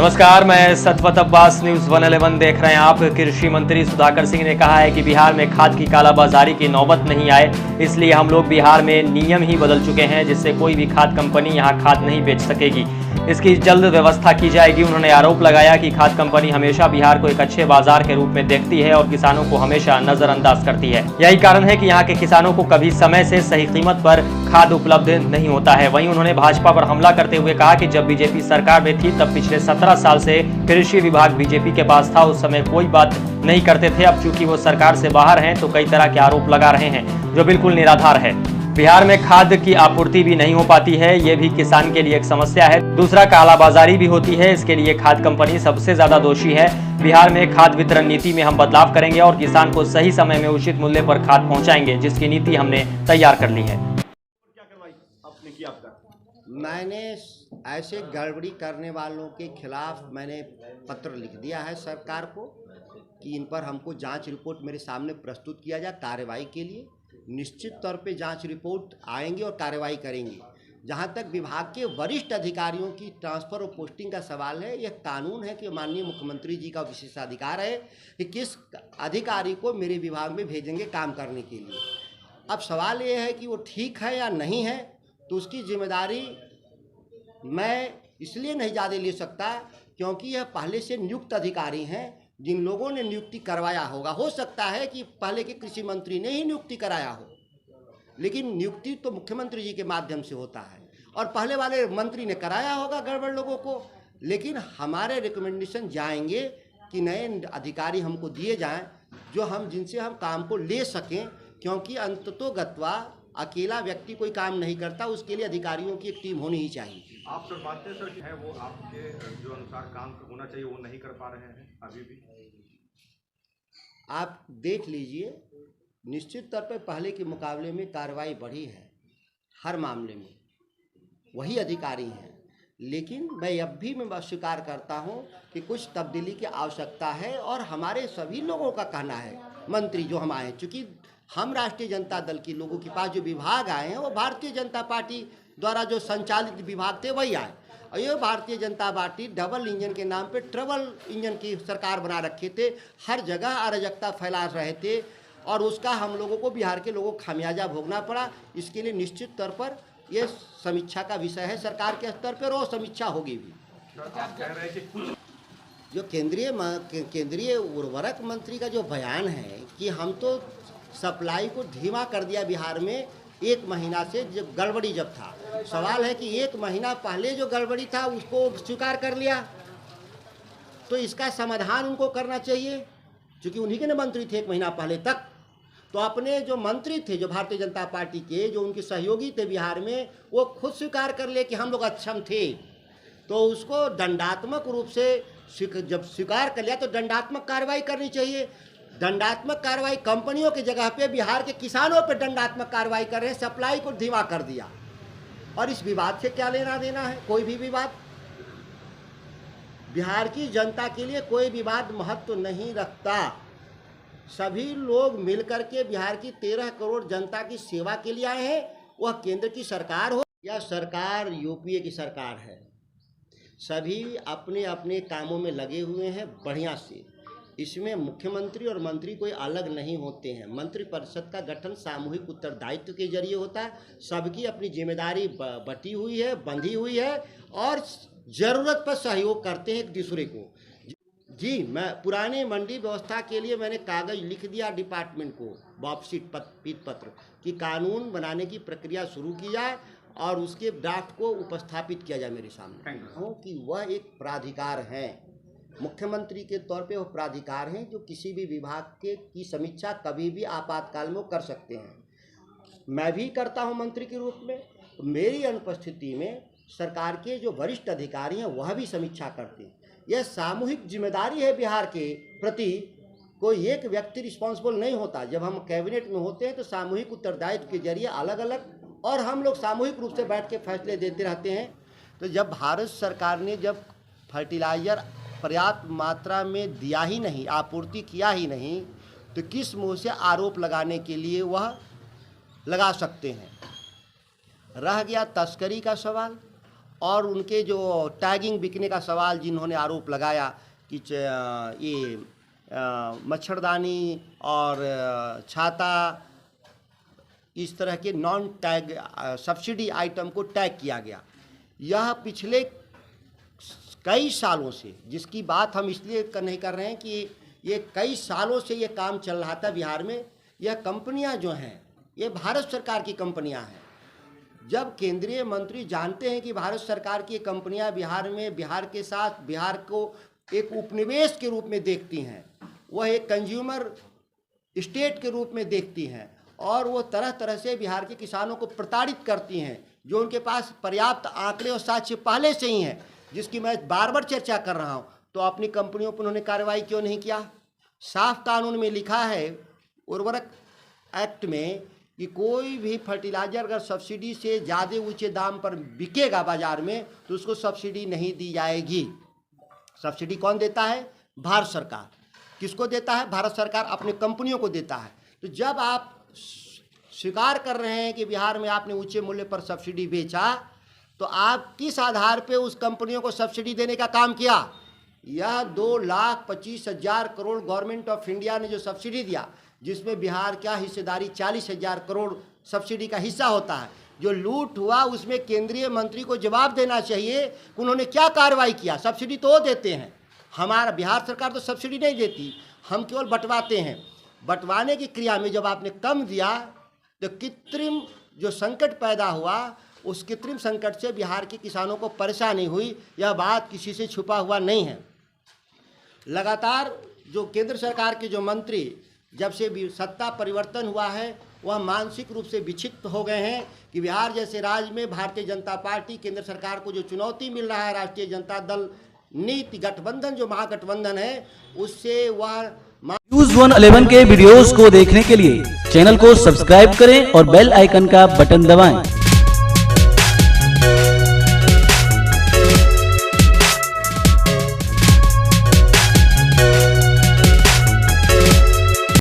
नमस्कार, मैं सतवत अब्बास, न्यूज़ 111 देख रहे हैं आप। कृषि मंत्री सुधाकर सिंह ने कहा है कि बिहार में खाद की कालाबाजारी की नौबत नहीं आए, इसलिए हम लोग बिहार में नियम ही बदल चुके हैं जिससे कोई भी खाद कंपनी यहां खाद नहीं बेच सकेगी। इसकी जल्द व्यवस्था की जाएगी। उन्होंने आरोप लगाया कि खाद कंपनी हमेशा बिहार को एक अच्छे बाजार के रूप में देखती है और किसानों को हमेशा नजरअंदाज करती है। यही कारण है कि यहाँ के किसानों को कभी समय से सही कीमत पर खाद उपलब्ध नहीं होता है। वहीं उन्होंने भाजपा पर हमला करते हुए कहा कि जब बीजेपी सरकार में थी तब पिछले 17 साल से कृषि विभाग बीजेपी के पास था, उस समय कोई बात नहीं करते थे। अब चूंकि वो सरकार से बाहर हैं तो कई तरह के आरोप लगा रहे हैं जो बिल्कुल निराधार है। बिहार में खाद की आपूर्ति भी नहीं हो पाती है, ये भी किसान के लिए एक समस्या है। दूसरा, कालाबाजारी भी होती है, इसके लिए खाद कंपनी सबसे ज्यादा दोषी है। बिहार में खाद वितरण नीति में हम बदलाव करेंगे और किसान को सही समय में उचित मूल्य पर खाद पहुंचाएंगे, जिसकी नीति हमने तैयार कर ली है। क्या करवाई आपने किया अब तक? मैंने ऐसे गड़बड़ी करने वालों के खिलाफ मैंने पत्र लिख दिया है सरकार को कि इन पर हमको जांच रिपोर्ट मेरे सामने प्रस्तुत किया जाए कार्रवाई के लिए। निश्चित तौर पे जांच रिपोर्ट आएंगी और कार्रवाई करेंगे। जहां तक विभाग के वरिष्ठ अधिकारियों की ट्रांसफ़र और पोस्टिंग का सवाल है, यह कानून है कि माननीय मुख्यमंत्री जी का विशेषाधिकार है कि किस अधिकारी को मेरे विभाग में भेजेंगे काम करने के लिए। अब सवाल ये है कि वो ठीक है या नहीं है, तो उसकी जिम्मेदारी मैं इसलिए नहीं ज़्यादा ले सकता क्योंकि यह पहले से नियुक्त अधिकारी हैं जिन लोगों ने नियुक्ति करवाया होगा। हो सकता है कि पहले के कृषि मंत्री ने ही नियुक्ति कराया हो, लेकिन नियुक्ति तो मुख्यमंत्री जी के माध्यम से होता है और पहले वाले मंत्री ने कराया होगा गड़बड़ लोगों को। लेकिन हमारे रिकमेंडेशन जाएंगे कि नए अधिकारी हमको दिए जाएं जो हम जिनसे हम काम को ले सकें, क्योंकि अंततोगत्वा अकेला व्यक्ति कोई काम नहीं करता, उसके लिए अधिकारियों की एक टीम होनी ही चाहिए। आप सर मानते हैं सर कि है वो आपके जो अनुसार काम होना चाहिए वो नहीं कर पा रहे हैं अभी भी? आप देख लीजिए, निश्चित तौर पर पहले के मुकाबले में कार्रवाई बढ़ी है हर मामले में, वही अधिकारी हैं। लेकिन मैं अब भी मैं स्वीकार करता हूं कि कुछ तब्दीली की आवश्यकता है और हमारे सभी लोगों का कहना है, मंत्री जो हम आए हैं, चूँकि हम राष्ट्रीय जनता दल के लोगों के पास जो विभाग आए हैं वो भारतीय जनता पार्टी द्वारा जो संचालित विभाग थे वही आए, और ये Bharatiya Janata party double engine के नाम पे ट्रिपल इंजन की सरकार बना रखे थे, हर जगह अराजकता फैला रहे थे और उसका हम लोगों को, बिहार के लोगों को खामियाजा भोगना पड़ा। इसके लिए निश्चित तौर पर ये समीक्षा का विषय है सरकार के स्तर पर और समीक्षा होगी भी। आप कह रहे हैं कि कुछ जो केंद्रीय उर्वरक मंत्री का जो बयान है कि हम तो सप्लाई को धीमा कर दिया बिहार में 1 महीना से, जब गड़बड़ी जब था, सवाल है कि 1 महीना पहले जो गड़बड़ी था उसको स्वीकार कर लिया, तो इसका समाधान उनको करना चाहिए क्योंकि उन्हीं के न मंत्री थे 1 महीना पहले तक। तो अपने जो मंत्री थे जो भारतीय जनता पार्टी के, जो उनके सहयोगी थे बिहार में, वो खुद स्वीकार कर ले कि हम लोग अक्षम थे, तो उसको दंडात्मक रूप से जब स्वीकार कर लिया तो दंडात्मक कार्रवाई करनी चाहिए। दंडात्मक कार्रवाई कंपनियों की जगह पे बिहार के किसानों पे दंडात्मक कार्रवाई कर रहे हैं, सप्लाई को धीमा कर दिया। और इस विवाद से क्या लेना देना है? कोई भी विवाद बिहार की जनता के लिए कोई विवाद महत्व नहीं रखता। सभी लोग मिलकर के बिहार की 13 करोड़ जनता की सेवा के लिए आए हैं, वह केंद्र की सरकार हो या सरकार यूपीए की सरकार है, सभी अपने अपने कामों में लगे हुए हैं बढ़िया से। इसमें मुख्यमंत्री और मंत्री कोई अलग नहीं होते हैं। मंत्रिपरिषद का गठन सामूहिक उत्तरदायित्व के जरिए होता है, सबकी अपनी जिम्मेदारी बटी हुई है, बंधी हुई है और ज़रूरत पर सहयोग करते हैं एक दूसरे को। जी, मैं पुरानी मंडी व्यवस्था के लिए मैंने कागज़ लिख दिया डिपार्टमेंट को, वापसी पीत पत्र कि कानून बनाने की प्रक्रिया शुरू की जाए और उसके ड्राफ्ट को उपस्थापित किया जाए मेरे सामने। कि वह एक प्राधिकार है, मुख्यमंत्री के तौर पे वो प्राधिकार हैं जो किसी भी विभाग की समीक्षा कभी भी आपातकाल में कर सकते हैं। मैं भी करता हूं मंत्री के रूप में, मेरी अनुपस्थिति में सरकार के जो वरिष्ठ अधिकारी हैं वह भी समीक्षा करते हैं। यह सामूहिक जिम्मेदारी है बिहार के प्रति, कोई एक व्यक्ति रिस्पॉन्सिबल नहीं होता। जब हम कैबिनेट में होते हैं तो सामूहिक उत्तरदायित्व के जरिए अलग अलग और हम लोग सामूहिक रूप से बैठ के फैसले देते रहते हैं। तो जब भारत सरकार ने जब फर्टिलाइज़र पर्याप्त मात्रा में दिया ही नहीं, आपूर्ति किया ही नहीं, तो किस मुँह से आरोप लगाने के लिए वह लगा सकते हैं। रह गया तस्करी का सवाल, और उनके जो टैगिंग बिकने का सवाल जिन्होंने आरोप लगाया कि ये मच्छरदानी और छाता इस तरह के नॉन टैग सब्सिडी आइटम को टैग किया गया, यह पिछले कई सालों से, जिसकी बात हम इसलिए नहीं कर रहे हैं कि ये कई सालों से ये काम चल रहा था बिहार में। यह कंपनियां जो हैं ये भारत सरकार की कंपनियां हैं। जब केंद्रीय मंत्री जानते हैं कि भारत सरकार की कंपनियां बिहार के साथ बिहार को एक उपनिवेश के रूप में देखती हैं, वह एक कंज्यूमर स्टेट के रूप में देखती हैं और वो तरह तरह से बिहार के किसानों को प्रताड़ित करती हैं, जो उनके पास पर्याप्त आंकड़े और साक्ष्य पहले से ही हैं, जिसकी मैं बार बार चर्चा कर रहा हूं, तो अपनी कंपनियों पर उन्होंने कार्रवाई क्यों नहीं किया? साफ कानून में लिखा है उर्वरक एक्ट में कि कोई भी फर्टिलाइजर अगर सब्सिडी से ज़्यादा ऊंचे दाम पर बिकेगा बाजार में तो उसको सब्सिडी नहीं दी जाएगी। सब्सिडी कौन देता है? भारत सरकार। किसको देता है? भारत सरकार अपनी कंपनियों को देता है। तो जब आप स्वीकार कर रहे हैं कि बिहार में आपने ऊंचे मूल्य पर सब्सिडी बेचा, तो आप किस आधार पे उस कंपनियों को सब्सिडी देने का काम किया? यह 2,25,000 करोड़ गवर्नमेंट ऑफ इंडिया ने जो सब्सिडी दिया, जिसमें बिहार का हिस्सेदारी 40,000 करोड़ सब्सिडी का हिस्सा होता है, जो लूट हुआ उसमें केंद्रीय मंत्री को जवाब देना चाहिए कि उन्होंने क्या कार्रवाई किया। सब्सिडी तो वो देते हैं, हमारा बिहार सरकार तो सब्सिडी नहीं देती, हम केवल बंटवाते हैं। बंटवाने की क्रिया में जब आपने कम दिया तो कृत्रिम जो संकट पैदा हुआ, उस कृत्रिम संकट से बिहार के किसानों को परेशानी हुई। यह बात किसी से छुपा हुआ नहीं है। लगातार जो केंद्र सरकार के जो मंत्री जब से भी सत्ता परिवर्तन हुआ है, वह मानसिक रूप से विक्षिप्त हो गए हैं कि बिहार जैसे राज्य में भारतीय जनता पार्टी केंद्र सरकार को जो चुनौती मिल रहा है, राष्ट्रीय जनता दल नीति गठबंधन जो महागठबंधन है, उससे वह न्यूज़ 111 के वीडियोस को देखने के लिए चैनल को सब्सक्राइब करें और बेल आइकन का बटन दबाएं।